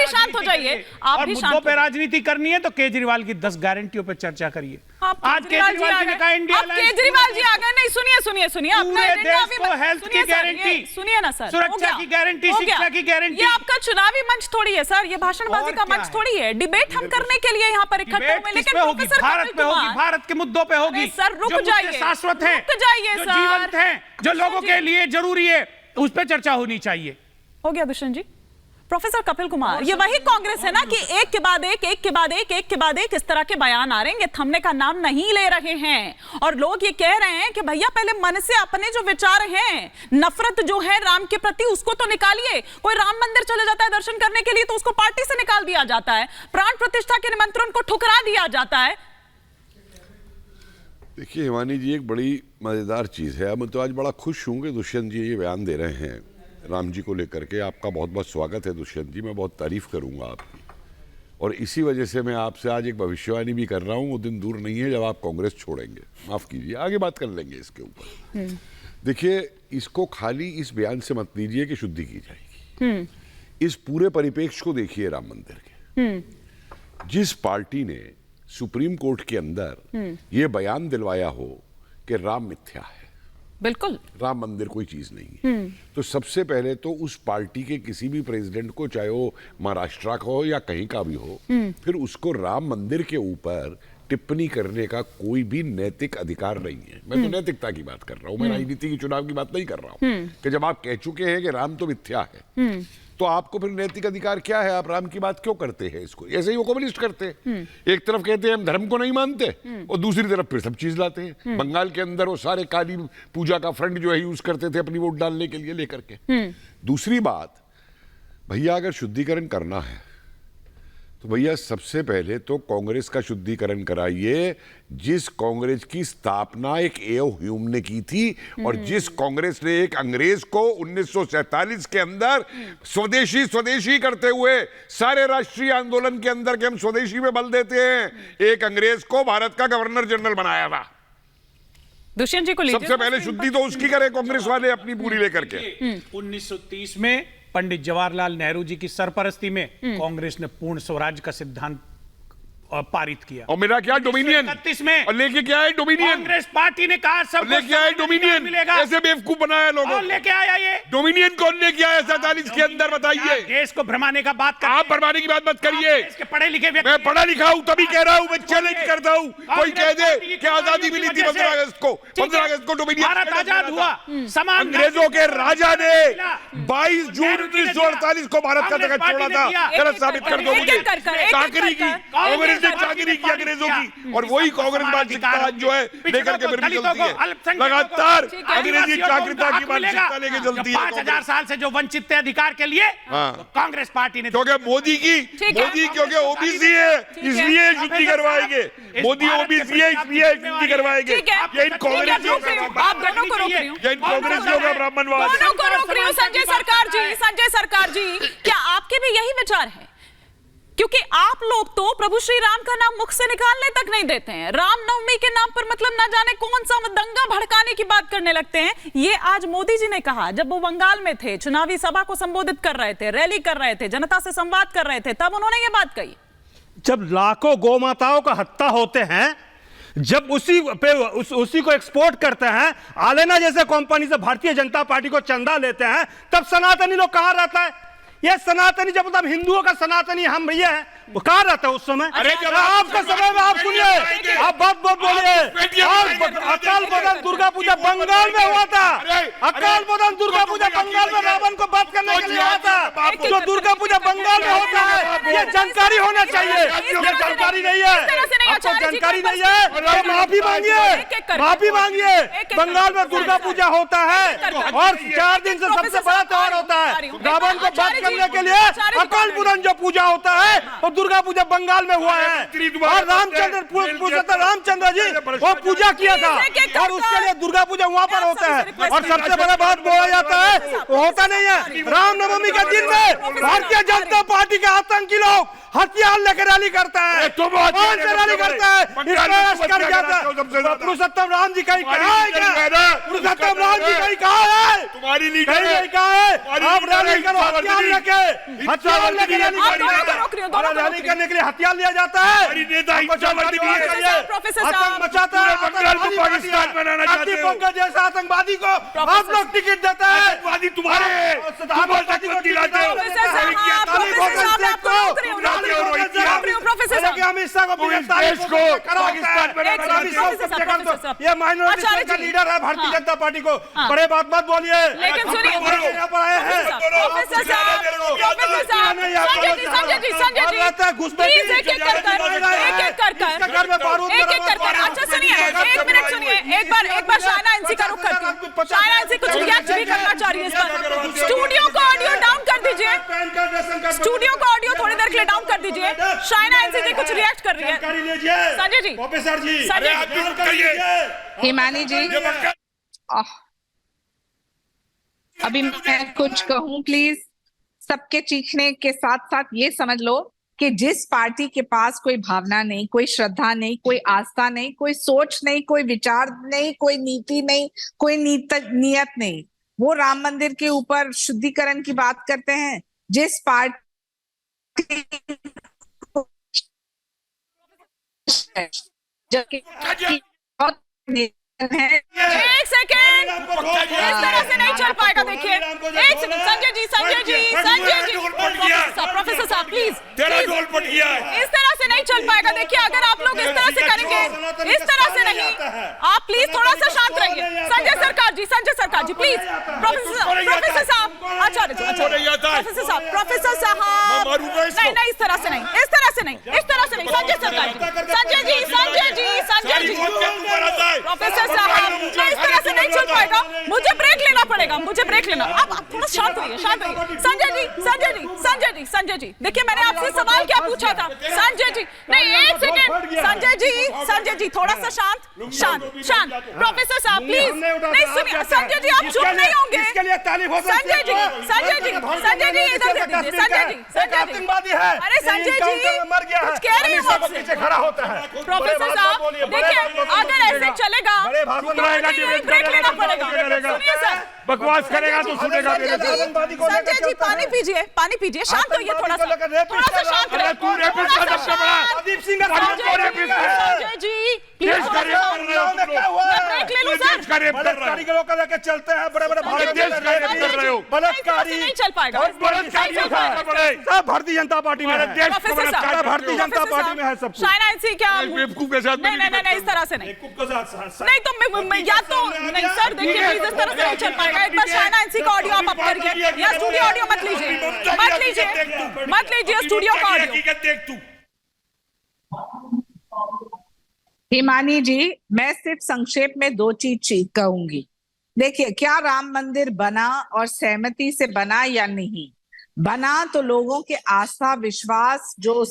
शांत हो जाइए, आप भी शांत। पे राजनीति करनी है तो केजरीवाल की 10 गारंटियों पे चर्चा करिए। आज केजरीवाल जी ने कहा इंडिया केजरीवाल जी आ गए। नहीं, सुनिए पूरे देश को हेल्थ की गारंटी, सुनिए ना सर, सुरक्षा की गारंटी, शिक्षा की गारंटी। ये आपका चुनावी मंच थोड़ी है सर, ये भाषणबाजी का मंच थोड़ी है। डिबेट हम करने के लिए यहाँ पर इकट्ठे हुए, लेकिन प्रोफेसर भारत पे होगी, भारत के मुद्दों पे होगी सर। रुक जाइए, शाश्वत है, रुक जाइए सर, जीवंत है, जो लोगों के लिए जरूरी है, उस पर चर्चा होनी चाहिए। हो गया दुष्यंत जी। प्रोफेसर कपिल कुमार, ये वही कांग्रेस है ना कि एक के बाद एक, एक के बाद एक, एक के बाद एक इस तरह के बयान आ रहे हैं, थमने का नाम नहीं ले रहे हैं। और लोग ये कह रहे हैं कि भैया पहले मन से अपने जो विचार हैं, नफरत जो है राम के प्रति, उसको तो निकालिए। कोई राम मंदिर चले जाता है दर्शन करने के लिए तो उसको पार्टी से निकाल दिया जाता है, प्राण प्रतिष्ठा के निमंत्रण को ठुकरा दिया जाता है। देखिए हिमानी जी, एक बड़ी मजेदार चीज है। मैं तो आज बड़ा खुश हूं कि दुष्यंत जी ये बयान दे रहे हैं राम जी को लेकर के। आपका बहुत बहुत स्वागत है दुष्यंत जी, मैं बहुत तारीफ करूंगा आपकी। और इसी वजह से मैं आपसे आज एक भविष्यवाणी भी कर रहा हूं, वो दिन दूर नहीं है जब आप कांग्रेस छोड़ेंगे। माफ कीजिए, आगे बात कर लेंगे इसके ऊपर। देखिए, इसको खाली इस बयान से मत लीजिए कि शुद्धि की जाएगी। इस पूरे परिप्रेक्ष्य को देखिए राम मंदिर के। जिस पार्टी ने सुप्रीम कोर्ट के अंदर ये बयान दिलवाया हो कि राम मिथ्या है, बिल्कुल राम मंदिर कोई चीज नहीं है, तो सबसे पहले तो उस पार्टी के किसी भी प्रेसिडेंट को, चाहे वो महाराष्ट्र का हो या कहीं का भी हो, फिर उसको राम मंदिर के ऊपर टिप्पणी करने का कोई भी नैतिक अधिकार नहीं है। मैं तो नैतिकता की बात कर रहा हूं, मैं राजनीति की चुनाव की बात नहीं कर रहा हूं। कि जब आप कह चुके हैं कि राम तो मिथ्या है, तो आपको फिर नैतिक अधिकार क्या है? आप राम की बात क्यों करते हैं? इसको ऐसे ही वो कम्युनिस्ट करते हैं, एक तरफ कहते हैं हम धर्म को नहीं मानते और दूसरी तरफ फिर सब चीज लाते हैं। बंगाल के अंदर वो सारे काली पूजा का फंड जो है यूज करते थे अपनी वोट डालने के लिए लेकर के। दूसरी बात, भैया अगर शुद्धिकरण करना है तो भैया सबसे पहले तो कांग्रेस का शुद्धिकरण कराइए, जिस कांग्रेस की स्थापना एक एओ ह्यूम ने की थी और जिस कांग्रेस ने एक अंग्रेज को 1947 के अंदर स्वदेशी स्वदेशी करते हुए सारे राष्ट्रीय आंदोलन के अंदर के हम स्वदेशी में बल देते हैं, एक अंग्रेज को भारत का गवर्नर जनरल बनाया था। दुष्यंत जी को सबसे पहले शुद्धि तो उसकी करे कांग्रेस वाले अपनी पूरी लेकर के। 1930 में पंडित जवाहरलाल नेहरू जी की सरपरस्ती में कांग्रेस ने पूर्ण स्वराज का सिद्धांत पारित किया। और मेरा क्या डोमिनियन 1931 में, और लेके क्या है डोमिनियन? कांग्रेस पार्टी ने कहा सब लेके आए डोमिनियन मिलेगा। ऐसे बेवकूफ बनाया लोगों। लेके आया ये डोमिनियन कौन लेके आया 47 के अंदर? बताइए। देश को भ्रमाने का बात कर, आप भरमाने की बात मत करिए। पढ़े लिखे व्यक्ति, मैं पढ़ा लिखा हूं तभी कह रहा हूं, मैं चैलेंज करता हूं। कोई कह दे कि आजादी मिली थी 15 अगस्त को, 15 अगस्त को डोमिनियन भारत आजाद हुआ, समान अंग्रेजों के राजा ने 22 जून 1948 को भारत का तख्त छोड़ा था। गलत साबित कर दो मुझे। चाकरी की कांग्रेस ने, चाकरी की अंग्रेजों की, और वही कांग्रेस मानसिकता जो है लेकर के फिर भी चलती है। लगातार अंग्रेजी चाकरिता की मानसिकता लेके चलती है। 5000 साल से जो वंचित थे अधिकार के लिए, कांग्रेस पार्टी ने, क्योंकि मोदी क्योंकि ओबीसी है इसलिए शुद्धि करवाएंगे, मोदी ओबीसी है इसलिए शुद्धि करवाएंगे। ये इन कांग्रेसियों का ब्राह्मणवाद। संजय सरकार जी, क्या आपके भी यही विचार है? क्योंकि आप लोग तो प्रभु श्री राम का नाम मुख से निकालने तक नहीं देते हैं, रामनवमी के नाम पर मतलब ना जाने कौन सा दंगा भड़काने की बात करने लगते हैं। ये आज मोदी जी ने कहा, जब वो बंगाल में थे, चुनावी सभा को संबोधित कर रहे थे, रैली कर रहे थे, जनता से संवाद कर रहे थे, तब उन्होंने ये बात कही। जब लाखों गौ माताओं का हत्या होते हैं, जब उसी को एक्सपोर्ट करते हैं, आलेना जैसे कंपनी से भारतीय जनता पार्टी को चंदा लेते हैं, तब सनातनी लोग कहां रहता है? ये सनातनी, जब मतलब हिंदुओं का सनातनी हम भैया है, वो कहां रहता है उस समय? अरे आपका समय में आप सुनिए, आप बात बोलिए। अकाल बोधन दुर्गा पूजा बंगाल में हुआ था, अकाल बोधन दुर्गा पूजा बंगाल में रावण को बात करने के लिए हुआ था। जो दुर्गा पूजा बंगाल में होता है, ये जानकारी होना चाहिए। ये जानकारी नहीं है, आपको जानकारी नहीं है तो माफी मांगिए, माफी मांगिए। बंगाल में दुर्गा पूजा होता है और 4 दिन से सबसे बड़ा त्योहार होता है। रावण को बात करने के लिए अकाल बोधन जो पूजा होता है, और दुर्गा पूजा बंगाल में हुआ है। और रामचंद्र जी वो पूजा किया था, और उसके लिए दुर्गा पूजा वहां पर होता है। और सबसे बड़ा बात बोला जाता है, वो होता नहीं है। रामनवमी के दिन में भारतीय जनता पार्टी के आतंकी लोग हथियार लेकर रैली करता है। तुम कौन से रैली करता है? पुरुषोत्तम राम जी कहीं कहा है क्या? पुरुषोत्तम राम जी कहीं कहा है? तुम्हारी लीडर कहीं नहीं कहा है। आप रैली करो हथियार लेके, हथियार लेके रैली रैली करने के लिए हथियार लिया जाता है। आतंक मचाता है, पाकिस्तान बनाना चाहते हो जैसा आतंकवादी को आप लोग टिकट देता है। आतंकवादी तुम्हारे अमित शाह को ये माइनॉरिटी का लीडर है भारतीय जनता पार्टी को। बड़े बात मत बोलिए। लेकिन सुनिए यहाँ पर आए हैं अच्छा सुनिए, एक मिनट सुनिए, एक बार शायना इनसी का रुख करती हूँ। शायना इनसी कुछ रिएक्ट भी करना चाह रही है इस पर। स्टूडियो को ऑडियो डाउन कर दीजिए, स्टूडियो को ऑडियो थोड़ी देर के लिए डाउन कर दीजिए। शायना इनसी जी कुछ रिएक्ट कर रही है। संजय जी, प्रोफेसर जी, हिमानी जी, अभी मैं कुछ कहूं प्लीज। सबके चीखने के साथ साथ ये समझ लो कि जिस पार्टी के पास कोई भावना नहीं, कोई श्रद्धा नहीं, कोई आस्था नहीं, कोई सोच नहीं, कोई विचार नहीं, कोई नीति नहीं, कोई नियत नहीं, वो राम मंदिर के ऊपर शुद्धिकरण की बात करते हैं। जिस पार्टी एक सेकेंड, इस तरह से नहीं चल पाएगा। देखिए एक सेकंड, संजय जी प्रोफेसर साहब प्लीज, इस तरह से नहीं चल पाएगा। देखिए अगर आप लोग इस तरह से करेंगे, इस तरह से नहीं, आप प्लीज थोड़ा सा शांत रहिए। संजय सरकार जी प्लीज। प्रोफेसर साहब, अच्छा प्रोफेसर साहब, नहीं इस तरह से नहीं, संजय सरकार जी, संजय जी प्रोफेसर साहब, नहीं इस तरह से नहीं चल पाएगा। मुझे ब्रेक लेना पड़ेगा, आप थोड़ा शांत रहिए। संजय जी देखिए मैंने आपसे सवाल क्या पूछा था। संजय जी नहीं, एक सेकेंड, संजय जी थोड़ा सा शांत। प्रोफेसर साहब प्लीज, नहीं सुनिए, संजय जी आप चुप नहीं होंगे। संजय जी इधर दे दीजिए। आतंकवादी है, अरे संजय जी मर गया है, कुछ कह रही हूँ आपसे। पीछे खड़ा होता है। प्रोफेसर साहब देखिए अगर ऐसे चलेगा ब्रेक लेना पड़ेगा। सुनिए सर, बकवास करेगा तो सुनेगा मेरे से। संजय जी पानी पीजिए, शांत होइए, थोड़ा सा शांत रहिए। संजय जी प्लीज ब्रेक ले लो सर। कारीगरों का लेकर चलते हैं, बड़े-बड़े बलात्कारी नहीं चल पाएगा। सब भारतीय जनता पार्टी में है। प्रोफेसर साहब, भारतीय जनता पार्टी में है सब। शायना इनसी क्या बेवकूफ के साथ नहीं इस तरह से नहीं तो या तो नहीं सर, देखिए प्लीज इस तरह से नहीं चल पाएगा। एक बार शायना इनसी का ऑडियो आप करिए, या स्टूडियो ऑडियो मत लीजिए स्टूडियो का ऑडियो। हिमानी जी, मैं सिर्फ संक्षेप में 2 चीज कहूंगी। देखिए, क्या राम मंदिर बना और सहमति से बना या नहीं बना, तो लोगों के आस्था विश्वास जो